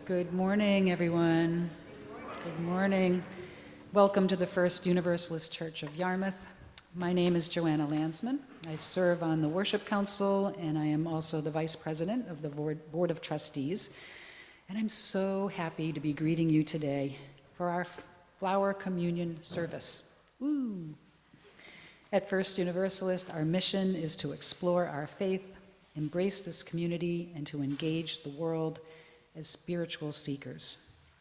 Good morning, everyone. Good morning. Welcome to the First Universalist Church of Yarmouth. My name is Joanna Landsman. I serve on the Worship Council, and I am also the Vice President of the Board of Trustees. And I'm so happy to be greeting you today for our Flower Communion service. Woo! At First Universalist, our mission is to explore our faith, embrace this community, and to engage the world as spiritual seekers.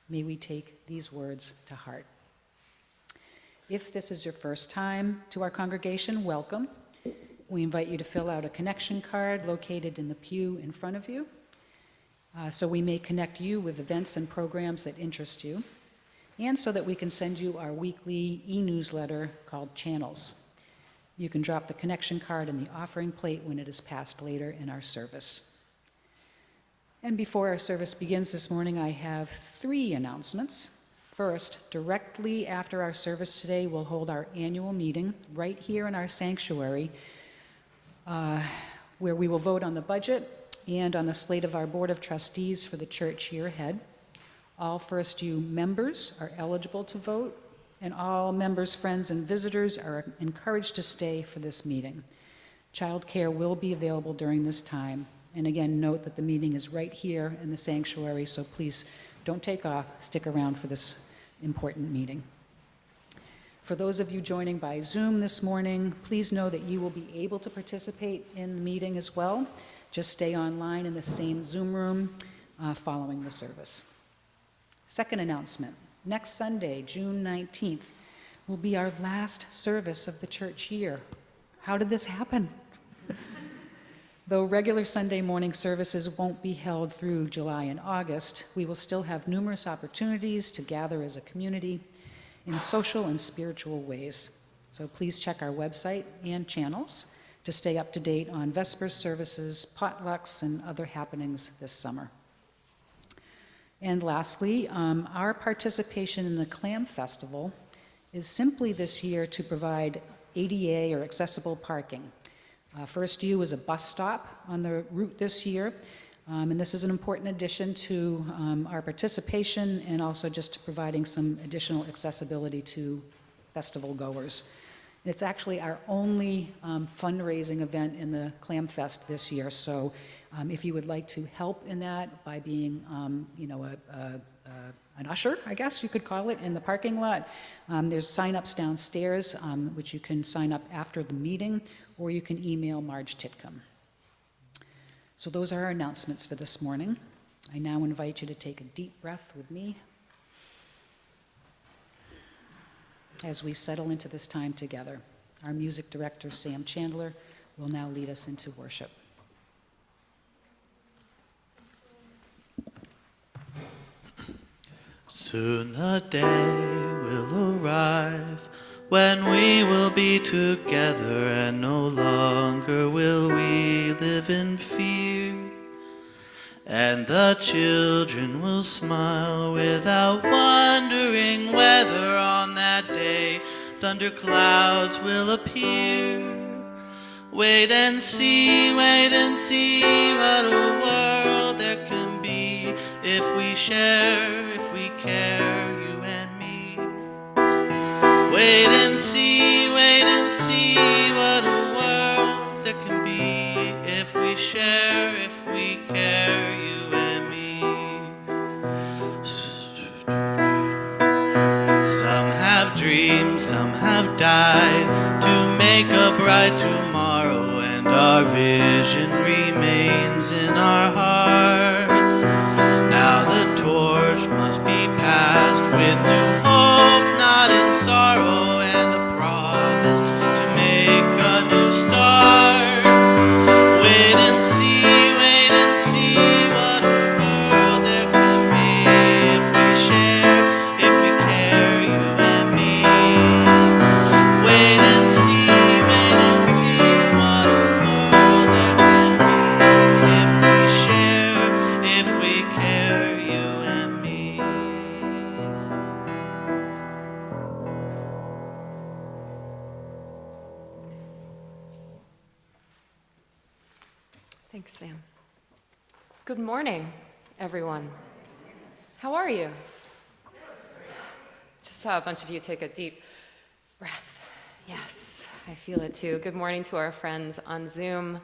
May we take these words to heart. If this is your first time to our congregation, welcome. We invite you to fill out a connection card located in the pew in front of you, so we may connect you with events and programs that interest you, and so that we can send you our weekly e-newsletter called Channels. You can drop the connection card in the offering plate when it is passed later in our service. And before our service begins this morning, I have 3 announcements. First, directly after our service today, we'll hold our annual meeting right here in our sanctuary, where we will vote on the budget and on the slate of our Board of Trustees for the church year ahead. All First U members are eligible to vote, and all members, friends, and visitors are encouraged to stay for this meeting. Childcare will be available during this time. And again, note that the meeting is right here in the sanctuary, so please don't take off, stick around for this important meeting. For those of you joining by Zoom this morning, please know that you will be able to participate in the meeting as well. Just stay online in the same Zoom room following the service. Second announcement, next Sunday, June 19th, will be our last service of the church year. How did this happen? Though regular Sunday morning services won't be held through July and August, we will still have numerous opportunities to gather as a community in social and spiritual ways. So please check our website and channels to stay up to date on Vespers services, potlucks, and other happenings this summer. And lastly, our participation in the Clam Festival is simply this year to provide ADA or accessible parking. First U is a bus stop on the route this year, and this is an important addition to our participation and also just to providing some additional accessibility to festival goers. It's actually our only fundraising event in the Clam Fest this year, so if you would like to help in that by being an usher, I guess you could call it, in the parking lot. There's sign-ups downstairs, which you can sign up after the meeting, or you can email Marge Titcomb. So those are our announcements for this morning. I now invite you to take a deep breath with me as we settle into this time together. Our music director, Sam Chandler, will now lead us into worship. Soon the day will arrive when we will be together, and no longer will we live in fear. And the children will smile without wondering whether on that day thunderclouds will appear. Wait and see what a world there can be if we share, if we care, you and me. Wait and see what a world there can be if we share, if we care, you and me. Some have dreams, some have died to make a bright tomorrow, and our vision remains in our hearts. Now the torch must be passed with new hope, not in sorrow, and a promise to make a new start. Wait and see what a world there can be if we share, if we care, you and me. Wait and see what a world there can be if we share, if we care, you and me. Thanks, Sam. Good morning, everyone. How are you? Just saw a bunch of you take a deep breath. Yes, I feel it too. Good morning to our friends on Zoom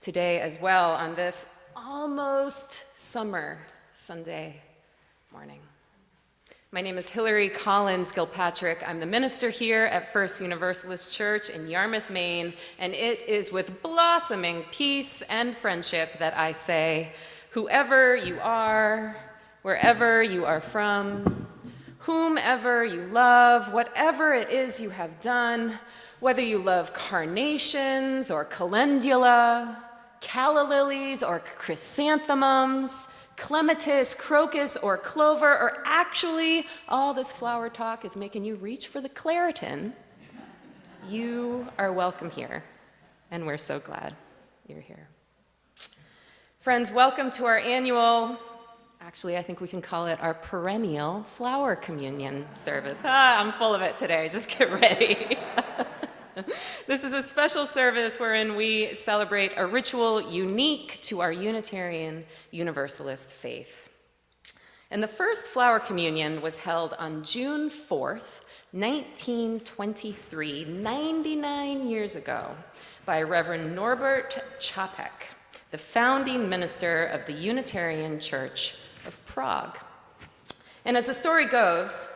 today as well on this almost summer Sunday morning. My name is Hillary Collins-Gilpatrick. I'm the minister here at First Universalist Church in Yarmouth, Maine, and it is with blossoming peace and friendship that I say, whoever you are, wherever you are from, whomever you love, whatever it is you have done, whether you love carnations or calendula, calla lilies or chrysanthemums, clematis, crocus, or clover, or actually all this flower talk is making you reach for the Claritin, you are welcome here, and we're so glad you're here. Friends, welcome to our annual, actually I think we can call it our perennial flower communion service. I'm full of it today, just get ready. This is a special service wherein we celebrate a ritual unique to our Unitarian Universalist faith. And the first flower communion was held on June 4th, 1923, 99 years ago, by Reverend Norbert Čapek, the founding minister of the Unitarian Church of Prague. And as the story goes,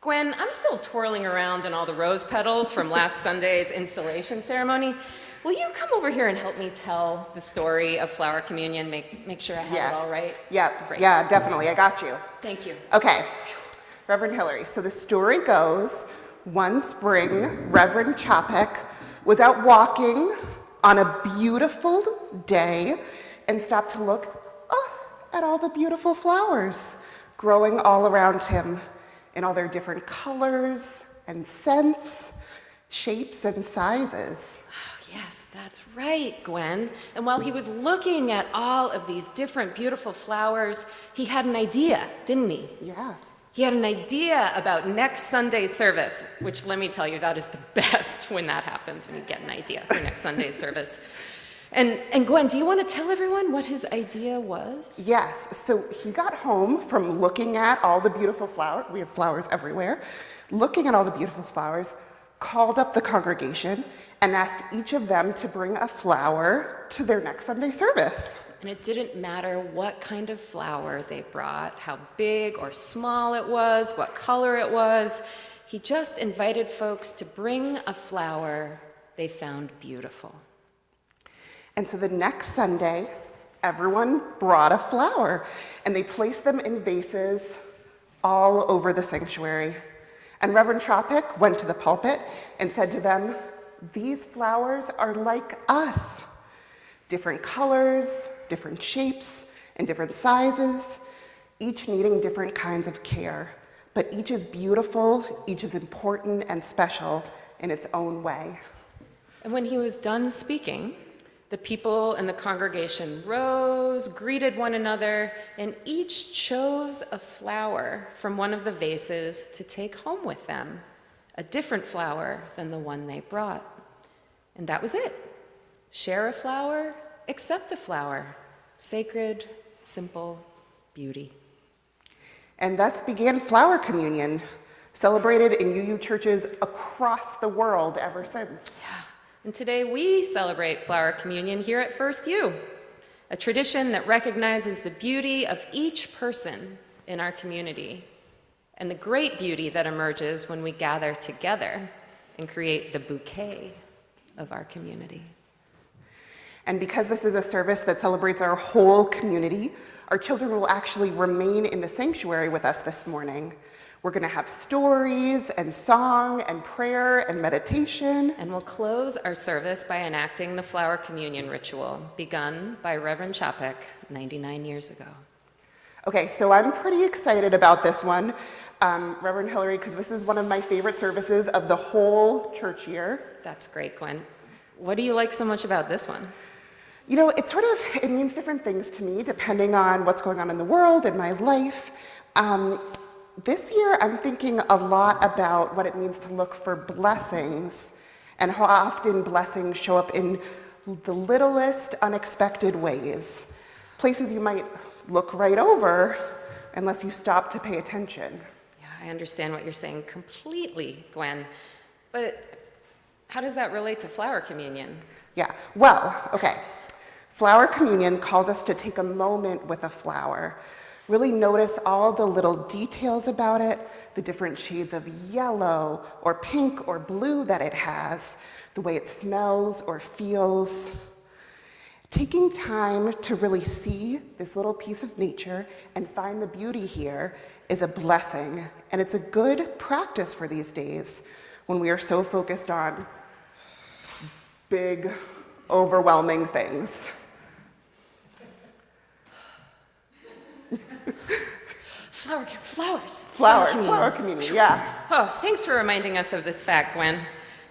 Gwen, I'm still twirling around in all the rose petals from last Sunday's installation ceremony. Will you come over here and help me tell the story of flower communion, make sure I have it all right? Yeah, Great. yeah, definitely, I got you. Thank you. Okay, Reverend Hillary, so the story goes, one spring, Reverend Čapek was out walking on a beautiful day and stopped to look at all the beautiful flowers growing all around him in all their different colors and scents, shapes and sizes. Oh, yes, that's right, Gwen. And while he was looking at all of these different beautiful flowers, he had an idea, didn't he? Yeah. He had an idea about next Sunday's service, which let me tell you, that is the best when that happens, when you get an idea for next Sunday's service. And Gwen, do you want to tell everyone what his idea was? Yes, so he got home from looking at all the beautiful flowers, we have flowers everywhere, looking at all the beautiful flowers, called up the congregation and asked each of them to bring a flower to their next Sunday service. And it didn't matter what kind of flower they brought, how big or small it was, what color it was. He just invited folks to bring a flower they found beautiful. And so the next Sunday, everyone brought a flower, and they placed them in vases all over the sanctuary. And Reverend Čapek went to the pulpit and said to them, "These flowers are like us. Different colors, different shapes, and different sizes, each needing different kinds of care. But each is beautiful, each is important and special in its own way." And when he was done speaking, the people in the congregation rose, greeted one another, and each chose a flower from one of the vases to take home with them, a different flower than the one they brought. And that was it. Share a flower, accept a flower. Sacred, simple beauty. And thus began Flower Communion, celebrated in UU churches across the world ever since. And today we celebrate Flower Communion here at First U, a tradition that recognizes the beauty of each person in our community and the great beauty that emerges when we gather together and create the bouquet of our community. And because this is a service that celebrates our whole community, our children will actually remain in the sanctuary with us this morning. We're going to have stories and song and prayer and meditation. And we'll close our service by enacting the Flower Communion ritual begun by Reverend Čapek 99 years ago. Okay, so I'm pretty excited about this one, Reverend Hillary, because this is one of my favorite services of the whole church year. That's great, Gwen. What do you like so much about this one? You know, it means different things to me depending on what's going on in the world and my life. This year, I'm thinking a lot about what it means to look for blessings and how often blessings show up in the littlest unexpected ways. Places you might look right over unless you stop to pay attention. Yeah, I understand what you're saying completely, Gwen. But how does that relate to flower communion? Yeah, well, okay. Flower communion calls us to take a moment with a flower. Really notice all the little details about it, the different shades of yellow or pink or blue that it has, the way it smells or feels. Taking time to really see this little piece of nature and find the beauty here is a blessing, and it's a good practice for these days when we are so focused on big, overwhelming things. Flower community, yeah. Oh, thanks for reminding us of this fact, Gwen.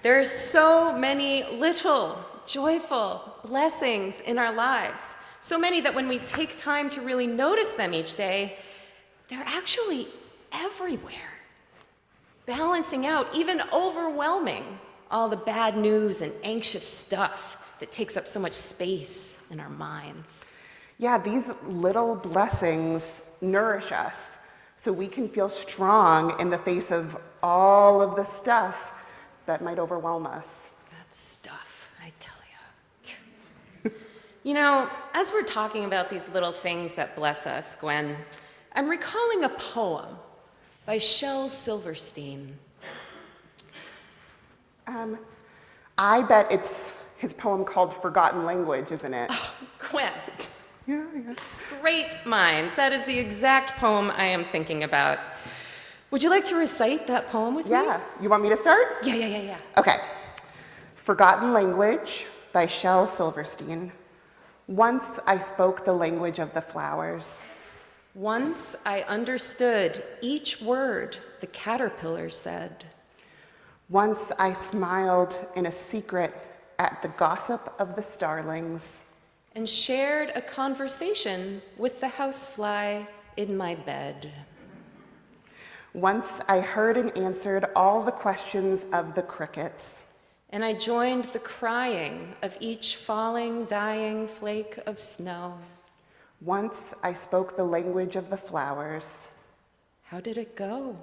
There are so many little, joyful blessings in our lives. So many that when we take time to really notice them each day, they're actually everywhere, balancing out, even overwhelming all the bad news and anxious stuff that takes up so much space in our minds. Yeah, these little blessings nourish us so we can feel strong in the face of all of the stuff that might overwhelm us. That stuff, I tell you. You know, as we're talking about these little things that bless us, Gwen, I'm recalling a poem by Shel Silverstein. I bet it's his poem called Forgotten Language, isn't it? Oh, Gwen, Yeah. great minds. That is the exact poem I am thinking about. Would you like to recite that poem with me? Yeah. You want me to start? Yeah. Okay. Forgotten Language by Shel Silverstein. Once I spoke the language of the flowers. Once I understood each word the caterpillar said. Once I smiled in a secret at the gossip of the starlings. And shared a conversation with the housefly in my bed. Once I heard and answered all the questions of the crickets. And I joined the crying of each falling, dying flake of snow. Once I spoke the language of the flowers. How did it go?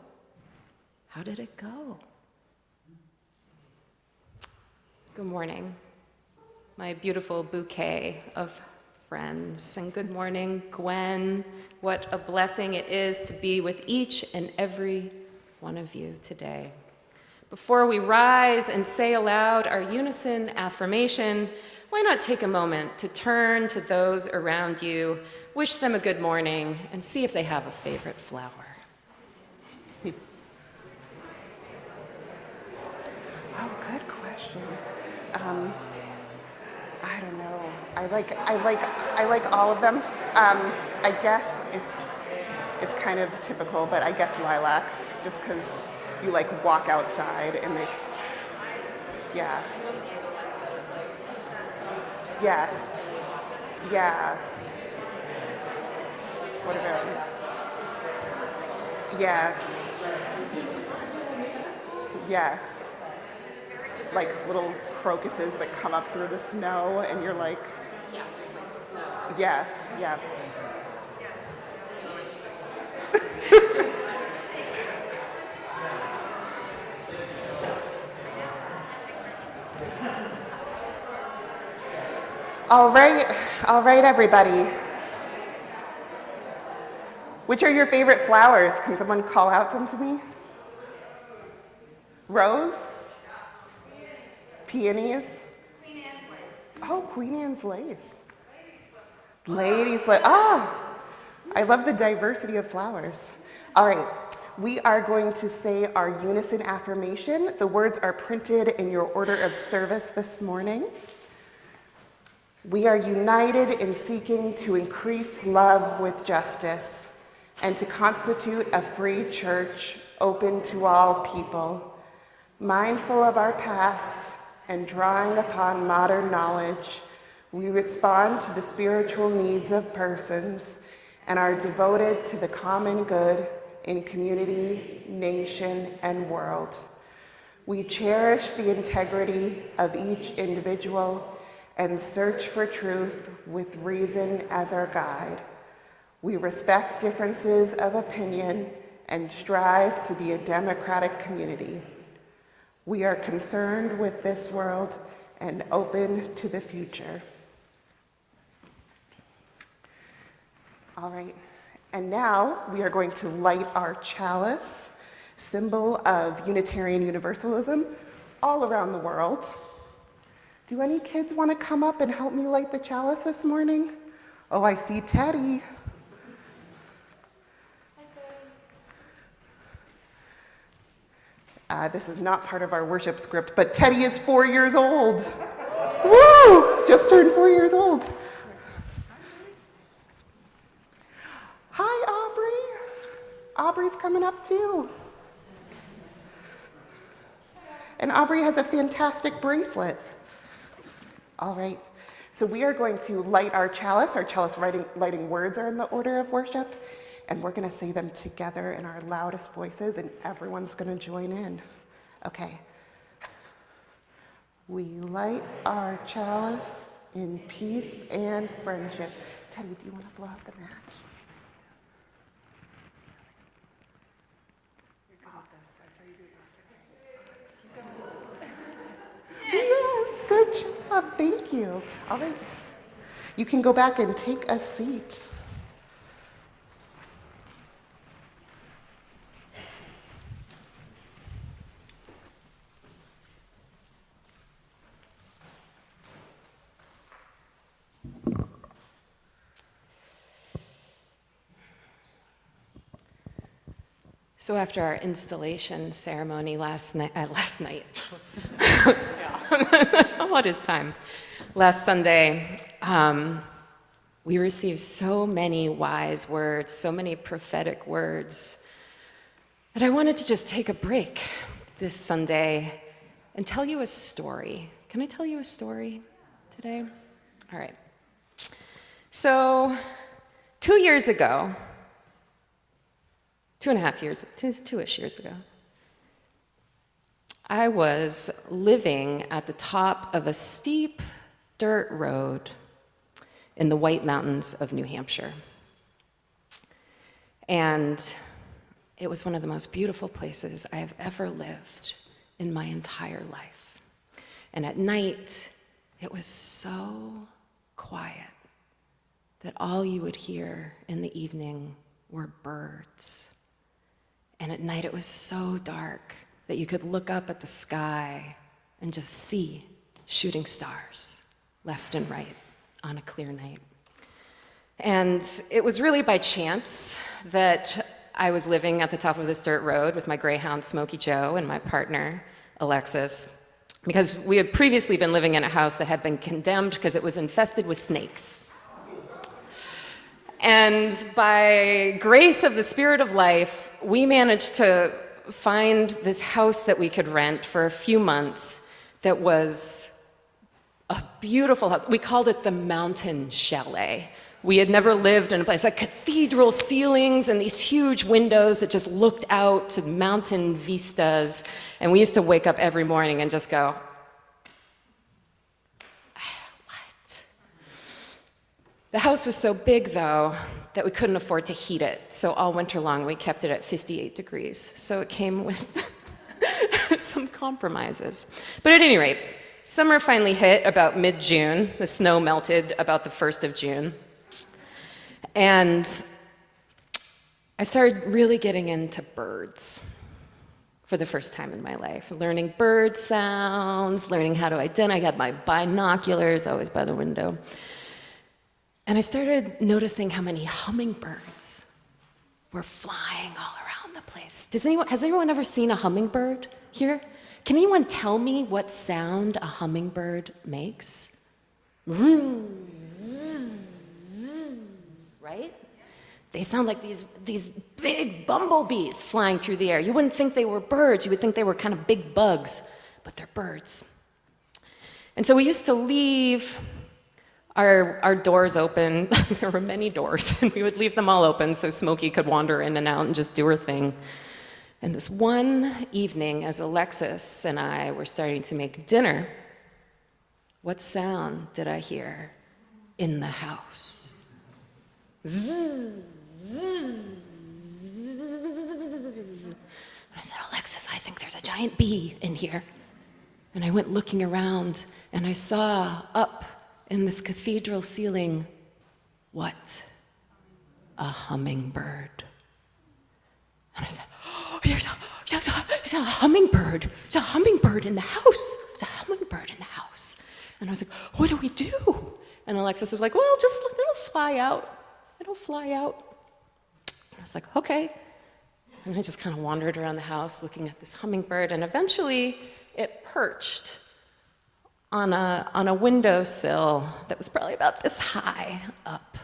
How did it go? Good morning, my beautiful bouquet of friends. And good morning, Gwen. What a blessing it is to be with each and every one of you today. Before we rise and say aloud our unison affirmation, why not take a moment to turn to those around you, wish them a good morning, and see if they have a favorite flower. Oh, good question. I don't know. I like all of them. I guess it's kind of typical, but I guess lilacs, just because you like walk outside and yeah. Yes. Yeah. What about? Yes. Yes. Like little crocuses that come up through the snow, and you're like, Yeah, there's like snow. yes, yeah. All right, everybody. Which are your favorite flowers? Can someone call out some to me? Rose? Peonies? Queen Anne's lace. Oh, Queen Anne's lace. Ladies' lace. Oh, I love the diversity of flowers. All right, we are going to say our unison affirmation. The words are printed in your order of service this morning. We are united in seeking to increase love with justice and to constitute a free church open to all people, mindful of our past and drawing upon modern knowledge. We respond to the spiritual needs of persons and are devoted to the common good in community, nation, and world. We cherish the integrity of each individual and search for truth with reason as our guide. We respect differences of opinion and strive to be a democratic community. We are concerned with this world and open to the future. All right, and now we are going to light our chalice, symbol of Unitarian Universalism all around the world. Do any kids want to come up and help me light the chalice this morning? Oh, I see Teddy. This is not part of our worship script, but Teddy is 4 years old. Woo! Just turned 4 years old. Hi, Aubrey. Aubrey's coming up too. And Aubrey has a fantastic bracelet. All right, so we are going to light our chalice. Our chalice lighting words are in the order of worship, and we're gonna say them together in our loudest voices, and everyone's gonna join in. Okay. We light our chalice in peace and friendship. Teddy, do you wanna blow out the match? Yes, good job, thank you. All right, you can go back and take a seat. So after our installation ceremony last night, what is time? Last Sunday, we received so many wise words, so many prophetic words, that I wanted to just take a break this Sunday and tell you a story. Can I tell you a story today? All right. So 2 years ago, 2.5 years, two-ish years ago, I was living at the top of a steep dirt road in the White Mountains of New Hampshire. And it was one of the most beautiful places I have ever lived in my entire life. And at night, it was so quiet that all you would hear in the evening were birds. And at night it was so dark that you could look up at the sky and just see shooting stars left and right on a clear night. And it was really by chance that I was living at the top of this dirt road with my greyhound Smokey Joe and my partner Alexis, because we had previously been living in a house that had been condemned because it was infested with snakes. And by grace of the Spirit of life, we managed to find this house that we could rent for a few months that was a beautiful house. We called it the Mountain Chalet. We had never lived in a place like cathedral ceilings and these huge windows that just looked out to mountain vistas. And we used to wake up every morning and just go, the house was so big, though, that we couldn't afford to heat it. So all winter long, we kept it at 58 degrees. So it came with some compromises. But at any rate, summer finally hit about mid-June. The snow melted about the 1st of June. And I started really getting into birds for the first time in my life. Learning bird sounds, learning how to identify. I had my binoculars always by the window. And I started noticing how many hummingbirds were flying all around the place. Has anyone ever seen a hummingbird here? Can anyone tell me what sound a hummingbird makes? Right? They sound like these big bumblebees flying through the air. You wouldn't think they were birds. You would think they were kind of big bugs, but they're birds. And so we used to leave our doors open. There were many doors, and we would leave them all open so Smokey could wander in and out and just do her thing. And this one evening, as Alexis and I were starting to make dinner, what sound did I hear in the house? And I said, Alexis, I think there's a giant bee in here. And I went looking around, and I saw up in this cathedral ceiling, what? A hummingbird. And I said, oh, there's a hummingbird. There's a hummingbird in the house. There's a hummingbird in the house. And I was like, what do we do? And Alexis was like, well, just it'll fly out. It'll fly out. And I was like, okay. And I just kind of wandered around the house looking at this hummingbird, and eventually it perched on a windowsill that was probably about this high up.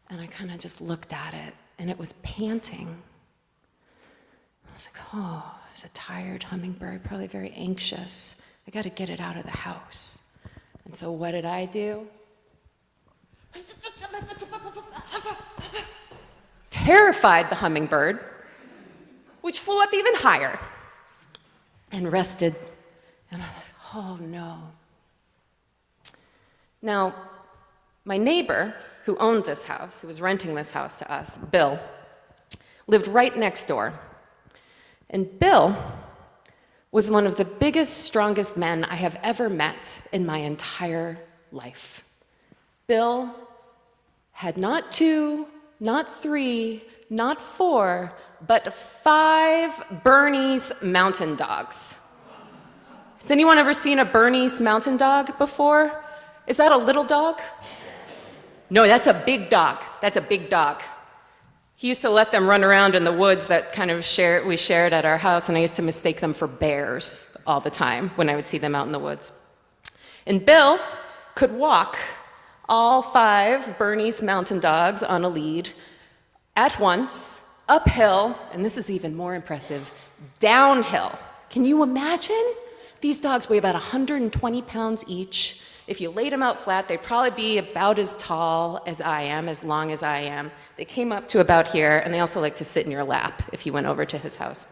And I kind of just looked at it, and it was panting. I was like, oh, it's a tired hummingbird, probably very anxious. I got to get it out of the house. And so what did I do? Terrified the hummingbird, which flew up even higher and rested. And I was like, oh no. Now, my neighbor who owned this house, who was renting this house to us, Bill, lived right next door. And Bill was one of the biggest, strongest men I have ever met in my entire life. Bill had not 2, not 3, not 4, but 5 Bernese mountain dogs. Has anyone ever seen a Bernese mountain dog before? Is that a little dog? No, that's a big dog. That's a big dog. He used to let them run around in the woods that kind of we shared at our house, and I used to mistake them for bears all the time when I would see them out in the woods. And Bill could walk all 5 Bernese mountain dogs on a lead at once, uphill, and this is even more impressive, downhill. Can you imagine? These dogs weigh about 120 pounds each. If you laid them out flat, they'd probably be about as tall as I am, as long as I am. They came up to about here, and they also like to sit in your lap if you went over to his house.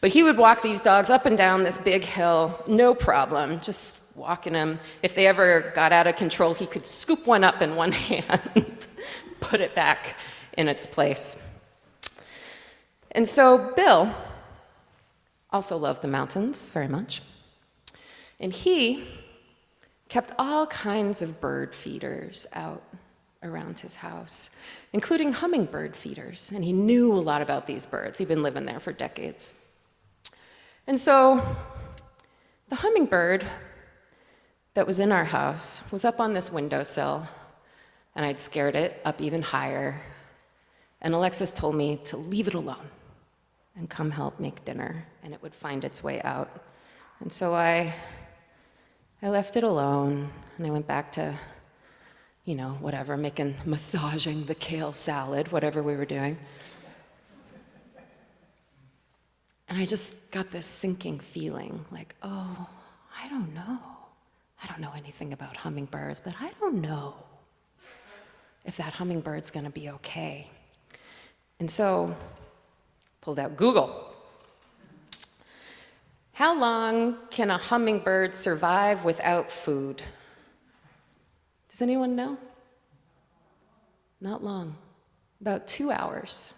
But he would walk these dogs up and down this big hill, no problem, just walking them. If they ever got out of control, he could scoop one up in one hand, put it back in its place. And so Bill also loved the mountains very much. And he kept all kinds of bird feeders out around his house, including hummingbird feeders. And he knew a lot about these birds. He'd been living there for decades. And so the hummingbird that was in our house was up on this windowsill, and I'd scared it up even higher. And Alexis told me to leave it alone and come help make dinner, and it would find its way out. And so I left it alone, and I went back to, whatever, massaging the kale salad, whatever we were doing. And I just got this sinking feeling, like, oh, I don't know. I don't know anything about hummingbirds, but I don't know if that hummingbird's gonna be okay. And so, pulled out Google. How long can a hummingbird survive without food? Does anyone know? Not long, about 2 hours.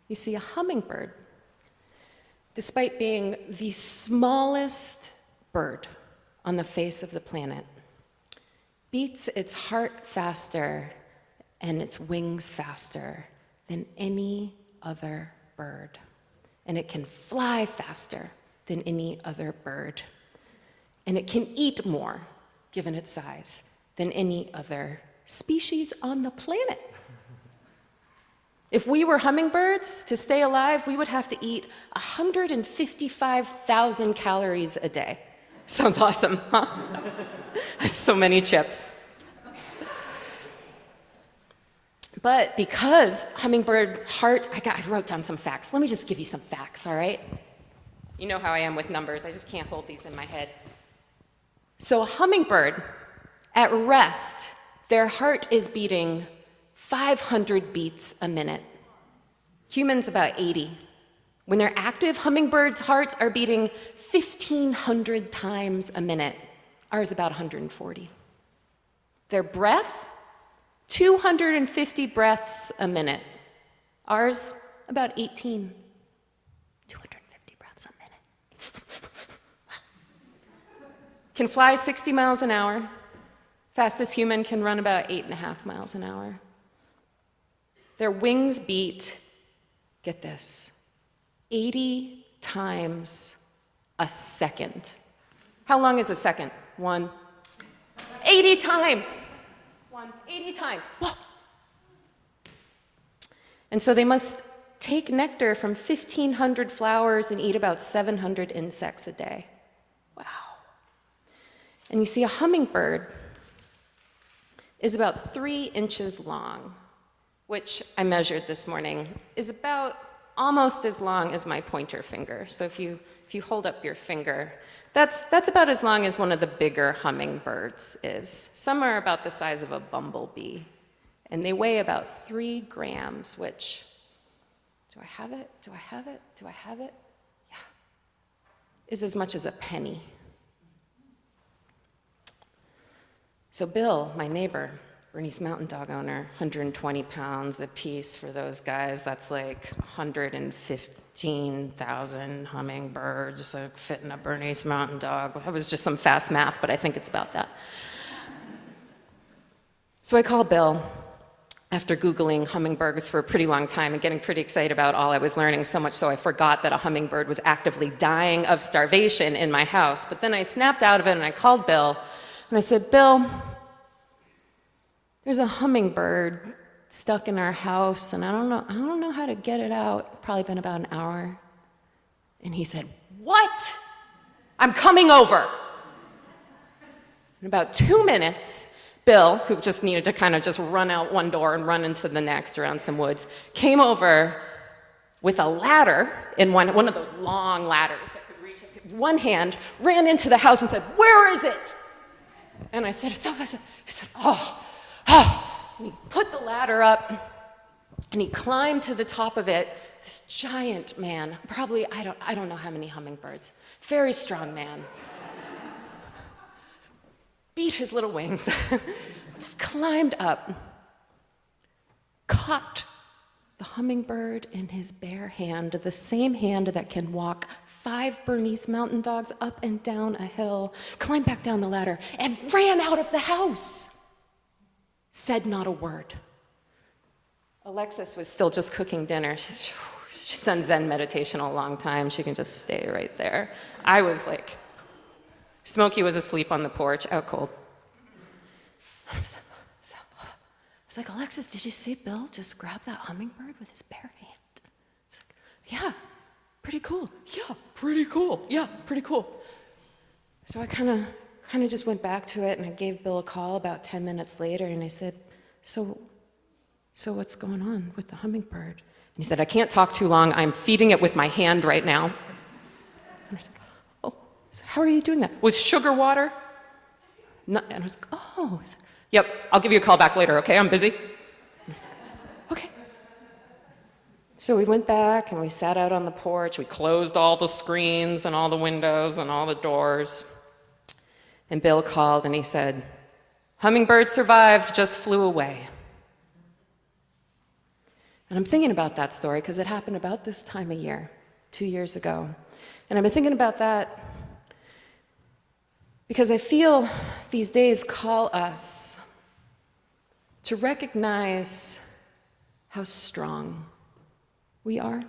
You see, a hummingbird, despite being the smallest bird on the face of the planet, beats its heart faster and its wings faster than any other bird. And it can fly faster than any other bird. And it can eat more, given its size, than any other species on the planet. If we were hummingbirds, to stay alive, we would have to eat 155,000 calories a day. Sounds awesome, huh? So many chips. But because hummingbird hearts, I wrote down some facts. Let me just give you some facts, all right? You know how I am with numbers. I just can't hold these in my head. So a hummingbird, at rest, their heart is beating 500 beats a minute. Humans, about 80. When they're active, hummingbirds' hearts are beating 1,500 times a minute. Ours about 140. Their breath, 250 breaths a minute. Ours, about 18. 250 breaths a minute. Can fly 60 miles an hour. Fastest human can run about 8.5 miles an hour. Their wings beat, get this, 80 times a second. How long is a second? 1. 80 times. 80 times. Whoa. And so they must take nectar from 1,500 flowers and eat about 700 insects a day. Wow. And you see, a hummingbird is about 3 inches long, which I measured this morning, is about almost as long as my pointer finger. So if you hold up your finger, that's about as long as one of the bigger hummingbirds is. Some are about the size of a bumblebee, and they weigh about 3 grams, which, do I have it? Do I have it? Do I have it? Yeah, is as much as a penny. So Bill, my neighbor, Bernese Mountain Dog owner, 120 pounds a piece for those guys. That's like 115,000 hummingbirds that fit in a Bernese Mountain Dog. That was just some fast math, but I think it's about that. So I called Bill after Googling hummingbirds for a pretty long time and getting pretty excited about all I was learning, so much so I forgot that a hummingbird was actively dying of starvation in my house. But then I snapped out of it and I called Bill and I said, Bill, there's a hummingbird stuck in our house, and I don't know how to get it out. Probably been about an hour. And he said, what? I'm coming over. In about 2 minutes, Bill, who just needed to kind of just run out one door and run into the next around some woods, came over with a ladder in one of those long ladders that could reach one hand, ran into the house and said, where is it? And I said, it's over. He said, oh. And he put the ladder up, and he climbed to the top of it. This giant man, probably, I don't know how many hummingbirds, very strong man, beat his little wings, climbed up, caught the hummingbird in his bare hand, the same hand that can walk 5 Bernese Mountain Dogs up and down a hill, climbed back down the ladder, and ran out of the house. Said not a word. Alexis was still just cooking dinner. She's done Zen meditation a long time. She can just stay right there. I was like, Smokey was asleep on the porch, out cold. I was like, Alexis, did you see Bill just grab that hummingbird with his bare hand? She's like, yeah, pretty cool. Yeah, pretty cool. Yeah, pretty cool. So I kind of just went back to it, and I gave Bill a call about 10 minutes later, and I said, so what's going on with the hummingbird? And he said, I can't talk too long. I'm feeding it with my hand right now. And I said, oh. I said, how are you doing that? With sugar water? No. And I was like, oh. I said, yep, I'll give you a call back later, okay? I'm busy. And I said, okay. So we went back, and we sat out on the porch. We closed all the screens and all the windows and all the doors. And Bill called and he said, hummingbird survived, just flew away. And I'm thinking about that story because it happened about this time of year, 2 years ago. And I've been thinking about that because I feel these days call us to recognize how strong we are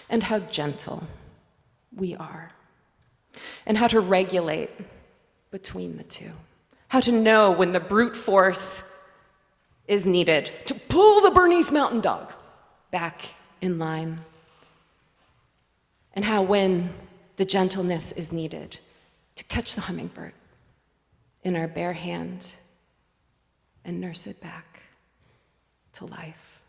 and how gentle we are, and how to regulate between the two, how to know when the brute force is needed to pull the Bernese Mountain Dog back in line, and how when the gentleness is needed to catch the hummingbird in our bare hand and nurse it back to life.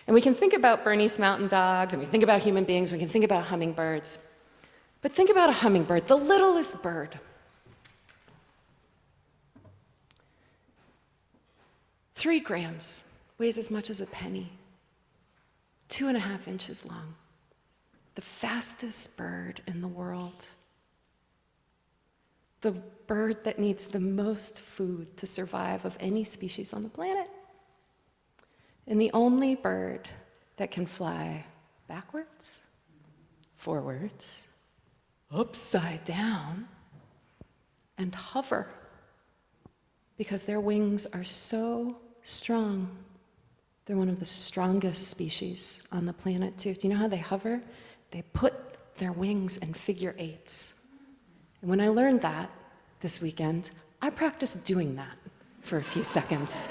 And we can think about Bernese Mountain Dogs, and we think about human beings, we can think about hummingbirds. But think about a hummingbird, the littlest bird. 3 grams, weighs as much as a penny, 2.5 inches long, the fastest bird in the world. the bird that needs the most food to survive of any species on the planet, and the only bird that can fly backwards, forwards, upside down, and hover, because their wings are so strong. They're one of the strongest species on the planet, too. Do you know how they hover? They put their wings in figure eights. And when I learned that this weekend, I practiced doing that for a few seconds.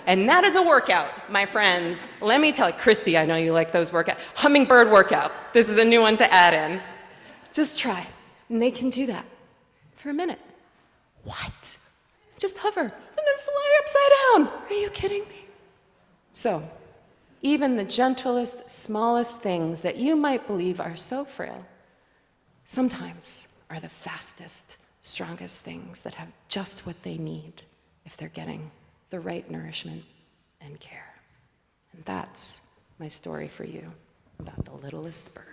And that is a workout, my friends. Let me tell you, Christy, I know you like those workouts. Hummingbird workout. This is a new one to add in. Just try. And they can do that for a minute. What? Just hover and then fly upside down. Are you kidding me? So, even the gentlest, smallest things that you might believe are so frail, sometimes are the fastest, strongest things that have just what they need if they're getting the right nourishment and care. And that's my story for you about the littlest bird.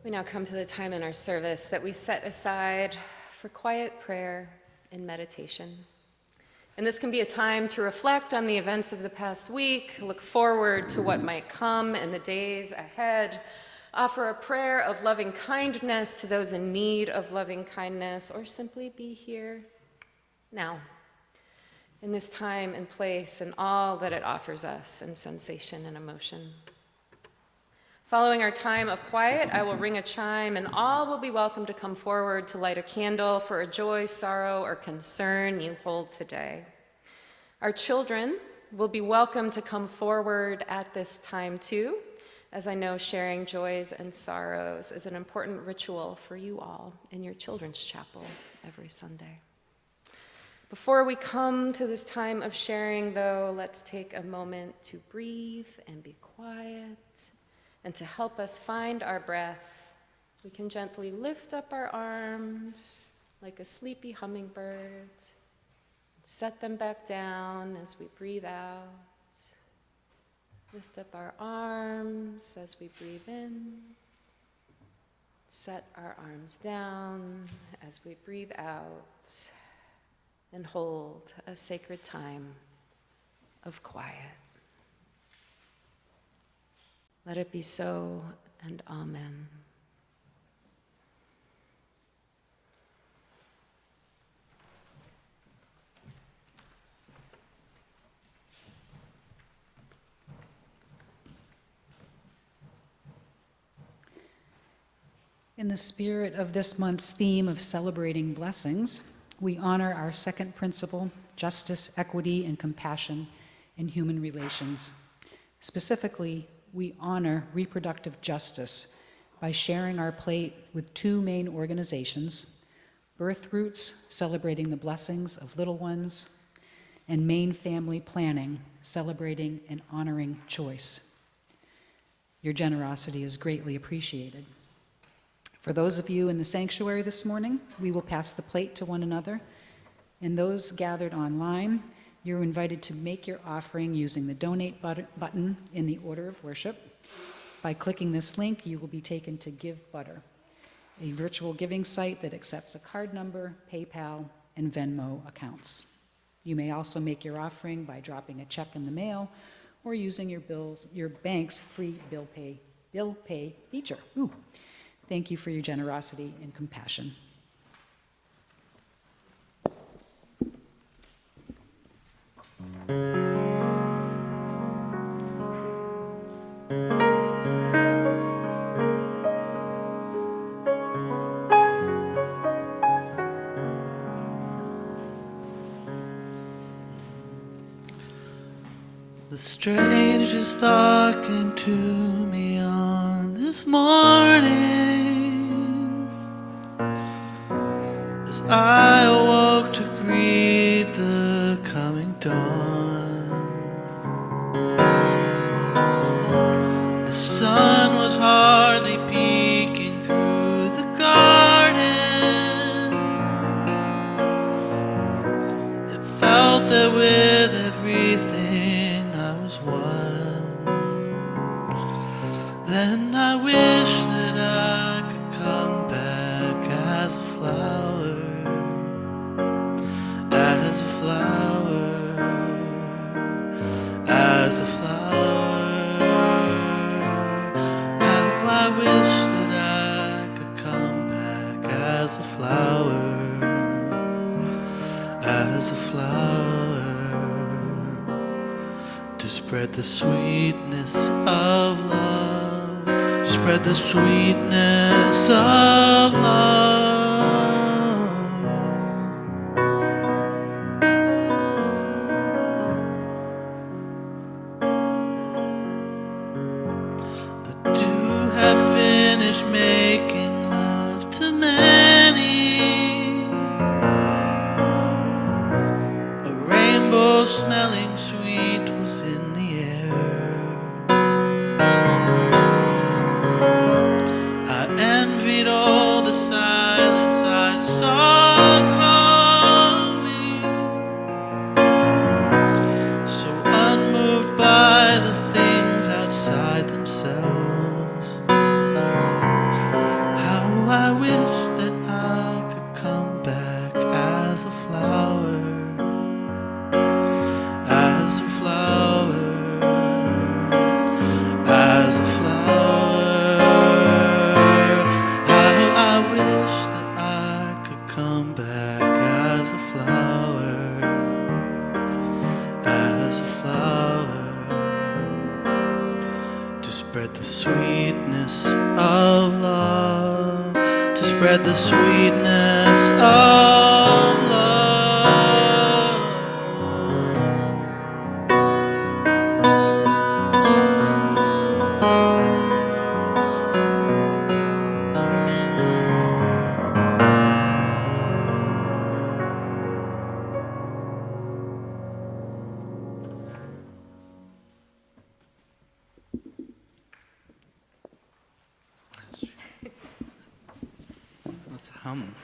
We now come to the time in our service that we set aside for quiet prayer and meditation. And this can be a time to reflect on the events of the past week, look forward to what might come in the days ahead, offer a prayer of loving kindness to those in need of loving kindness, or simply be here now, in this time and place and all that it offers us in sensation and emotion. Following our time of quiet, I will ring a chime, and all will be welcome to come forward to light a candle for a joy, sorrow, or concern you hold today. Our children will be welcome to come forward at this time too, as I know sharing joys and sorrows is an important ritual for you all in your children's chapel every Sunday. Before we come to this time of sharing, though, let's take a moment to breathe and be quiet. And to help us find our breath, we can gently lift up our arms like a sleepy hummingbird, set them back down as we breathe out. Lift up our arms as we breathe in. Set our arms down as we breathe out, and hold a sacred time of quiet. Let it be so, and amen. In the spirit of this month's theme of celebrating blessings, we honor our second principle, justice, equity, and compassion in human relations. Specifically, we honor reproductive justice by sharing our plate with two main organizations, Birth Roots, celebrating the blessings of little ones, and Maine Family Planning, celebrating and honoring choice. Your generosity is greatly appreciated. For those of you in the sanctuary this morning, we will pass the plate to one another, and those gathered online, you're invited to make your offering using the donate button in the order of worship. By clicking this link, you will be taken to Give Butter, a virtual giving site that accepts a card number, PayPal, and Venmo accounts. You may also make your offering by dropping a check in the mail or using your bank's free bill pay feature. Ooh. Thank you for your generosity and compassion. The strangest thought came to me on this morning as I awoke to greet the coming dawn. The sun was hardly peeking through the garden. It felt that with everything then I wish that I could come back as a flower, as a flower, as a flower. How I wish that I could come back as a flower, as a flower, to spread the sweetness of love. Spread the sweetness of love. The dew had finished making love to many. A rainbow smelling sweet was in the air. Envied all the silence I saw growing, so unmoved by the things outside themselves. How I wish that I could come back as a flower, as a flower, as a flower. I wish that I could come back as a flower, as a flower, to spread the sweetness of love, to spread the sweetness of love. Let's hum.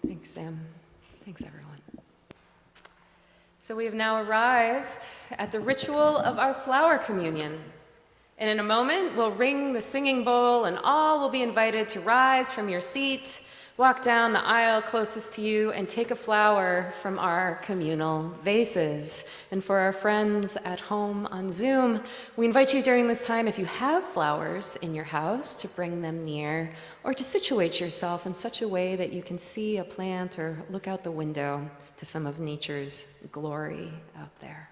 Thanks, Sam. Thanks, everyone. So we have now arrived at the ritual of our flower communion. And in a moment, we'll ring the singing bowl, and all will be invited to rise from your seat walk down the aisle closest to you and take a flower from our communal vases. And for our friends at home on Zoom, we invite you during this time, if you have flowers in your house, to bring them near or to situate yourself in such a way that you can see a plant or look out the window to some of nature's glory out there.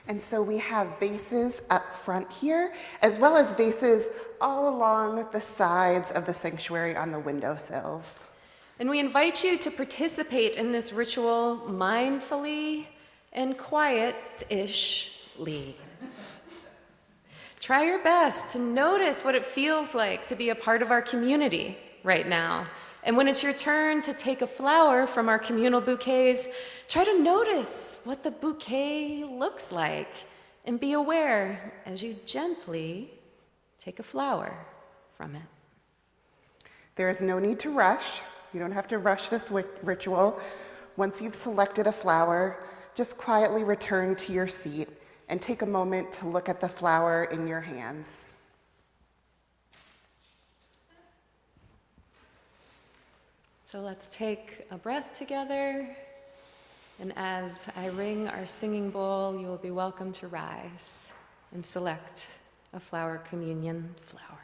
And so we have vases up front here, as well as vases all along the sides of the sanctuary on the windowsills. And we invite you to participate in this ritual mindfully and quiet-ishly. Try your best to notice what it feels like to be a part of our community right now. And when it's your turn to take a flower from our communal bouquets, try to notice what the bouquet looks like and be aware as you gently take a flower from it. There is no need to rush. You don't have to rush this ritual. Once you've selected a flower, just quietly return to your seat and take a moment to look at the flower in your hands. So let's take a breath together, and as I ring our singing bowl, you will be welcome to rise and select a flower communion flower.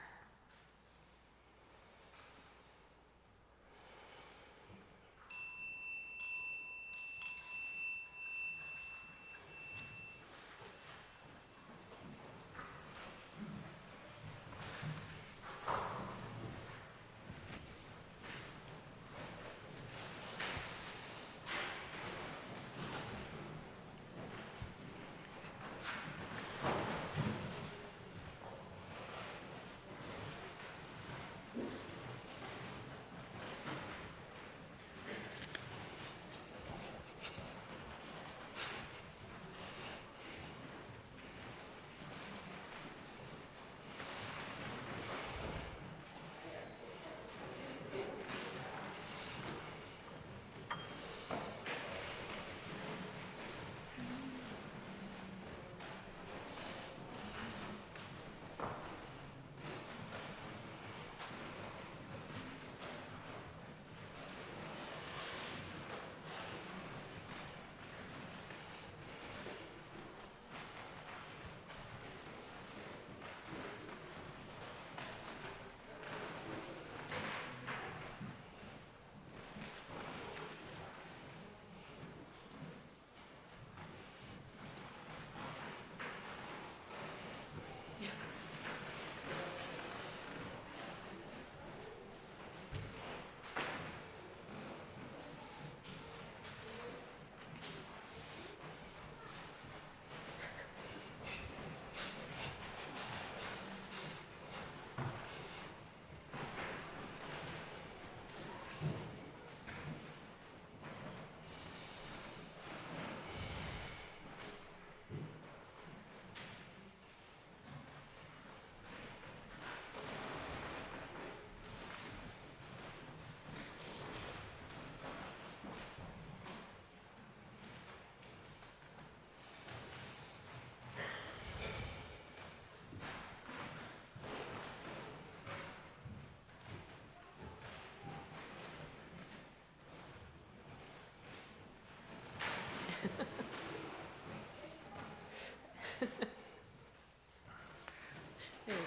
There you go.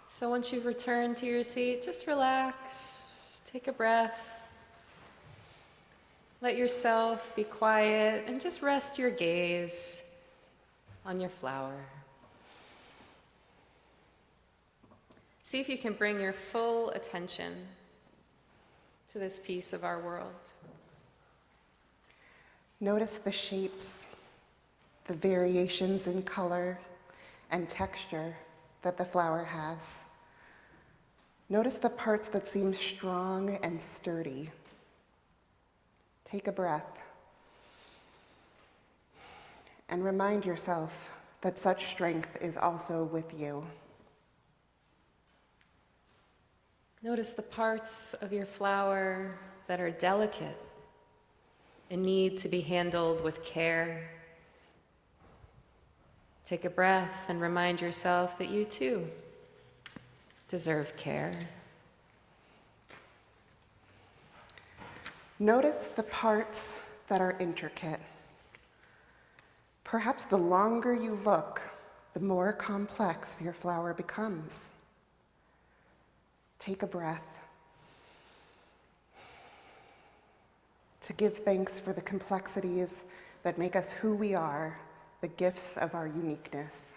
So once you've returned to your seat, just relax, take a breath, let yourself be quiet, and just rest your gaze on your flower. See if you can bring your full attention to this piece of our world. Notice the shapes, the variations in color and texture that the flower has. Notice the parts that seem strong and sturdy. Take a breath and remind yourself that such strength is also with you. Notice the parts of your flower that are delicate and need to be handled with care. Take a breath and remind yourself that you too deserve care. Notice the parts that are intricate. Perhaps the longer you look, the more complex your flower becomes. Take a breath to give thanks for the complexities that make us who we are, the gifts of our uniqueness.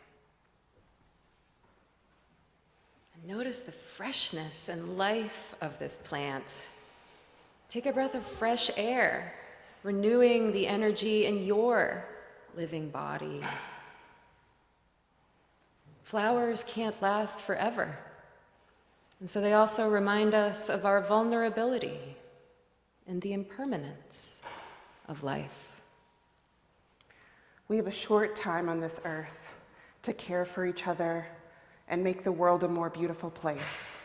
Notice the freshness and life of this plant. Take a breath of fresh air, renewing the energy in your living body. Flowers can't last forever, and so they also remind us of our vulnerability and the impermanence of life. We have a short time on this earth to care for each other and make the world a more beautiful place.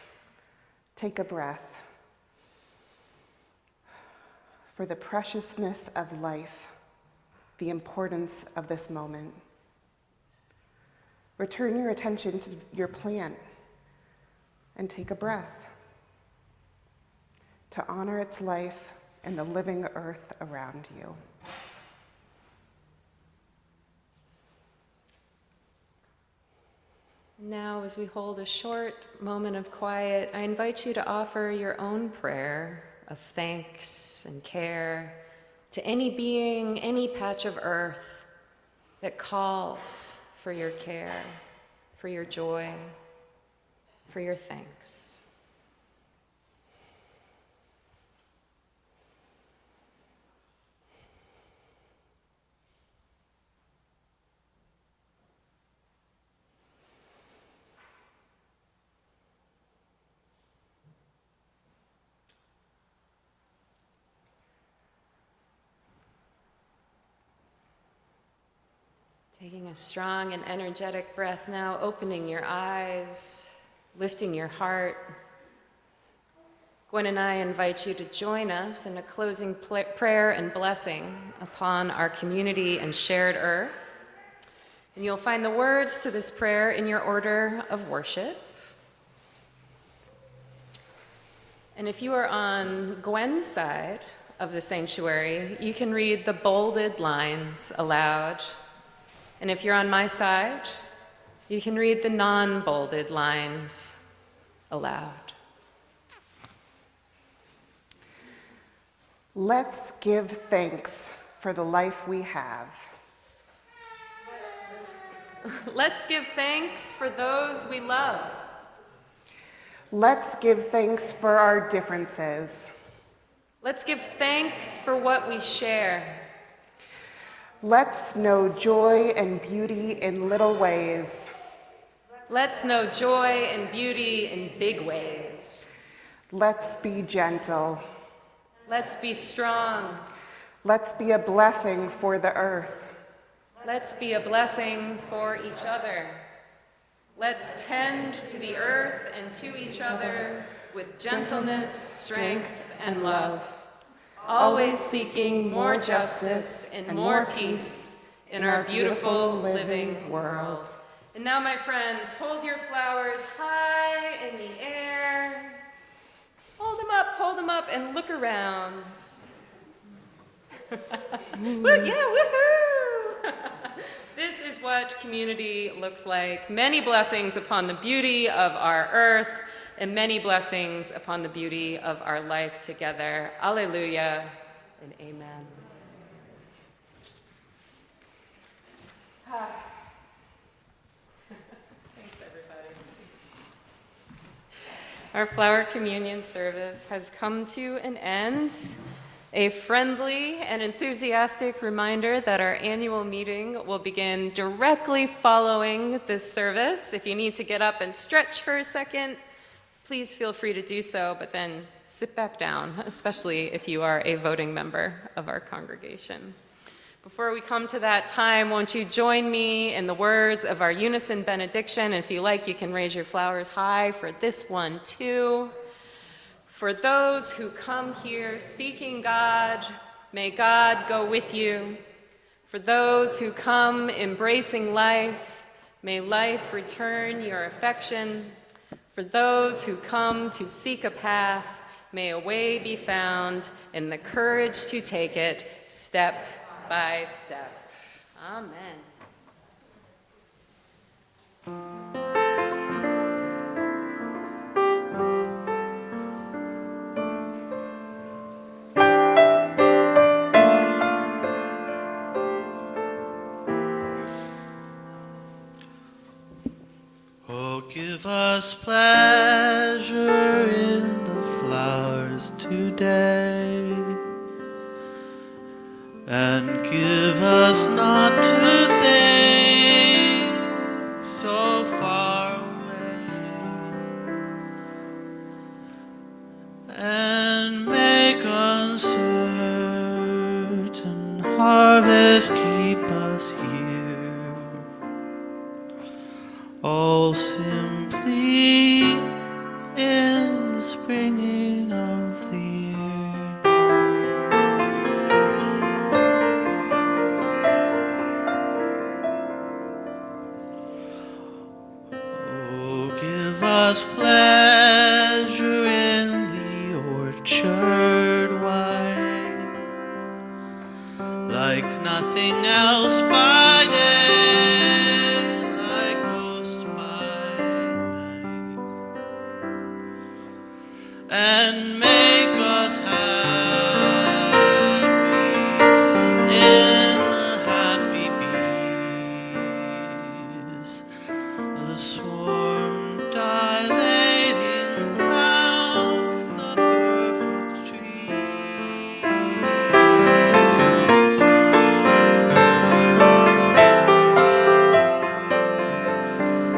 Take a breath for the preciousness of life, the importance of this moment. Return your attention to your plant and take a breath to honor its life and the living earth around you. Now, as we hold a short moment of quiet, I invite you to offer your own prayer of thanks and care to any being, any patch of earth that calls for your care, for your joy, for your thanks. Taking a strong and energetic breath now, opening your eyes, lifting your heart. Gwen and I invite you to join us in a closing prayer and blessing upon our community and shared earth. And you'll find the words to this prayer in your order of worship. And if you are on Gwen's side of the sanctuary, you can read the bolded lines aloud. And if you're on my side, you can read the non-bolded lines aloud. Let's give thanks for the life we have. Let's give thanks for those we love. Let's give thanks for our differences. Let's give thanks for what we share. Let's know joy and beauty in little ways. Let's know joy and beauty in big ways. Let's be gentle. Let's be strong. Let's be a blessing for the earth. Let's be a blessing for each other. Let's tend to the earth and to each other with gentleness, strength, and love. Always seeking more justice and more peace in our beautiful living world. And now, my friends, hold your flowers high in the air. Hold them up, and look around. Yeah, woohoo! This is what community looks like. Many blessings upon the beauty of our earth, and many blessings upon the beauty of our life together. Alleluia and amen. Thanks, everybody. Our flower communion service has come to an end. A friendly and enthusiastic reminder that our annual meeting will begin directly following this service. If you need to get up and stretch for a second, please feel free to do so, but then sit back down, especially if you are a voting member of our congregation. Before we come to that time, won't you join me in the words of our unison benediction? And if you like, you can raise your flowers high for this one too. For those who come here seeking God, May God go with you. For those who come embracing life, may life return your affection. For those who come to seek a path, may a way be found and the courage to take it step by step. Amen. Oh, give us pleasure in the flowers today, and give us not to think so far away, and make uncertain harvest keep us here, all simply in the springing of the year. Oh, give us pleasure in the orchard wide, like nothing else by day, like ghosts by night, and make us happy in the happy bees, the swarm dilating round the perfect tree,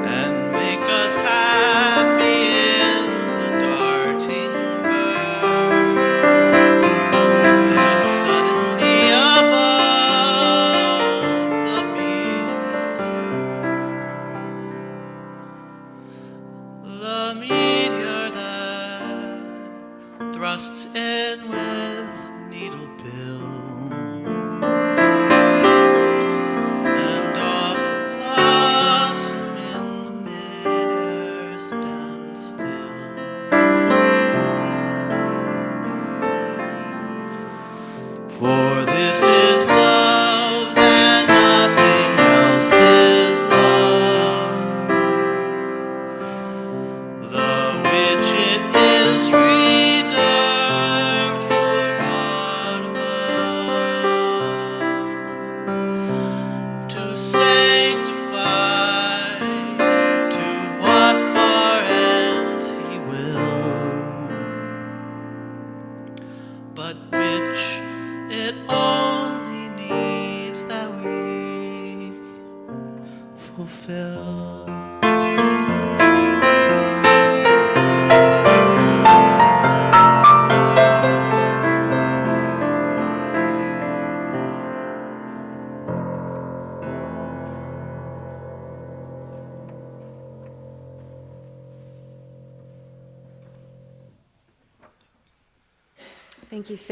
and make us happy in the darting bird, and suddenly above the bees is heard the meteor that thrusts in with needle bill, and off a blossom in the midair stands still. For this is love, and nothing else is love, the which it is reserved for God above, to sanctify to what far end he will, but which it only needs that we fulfill. Thank you, Sam.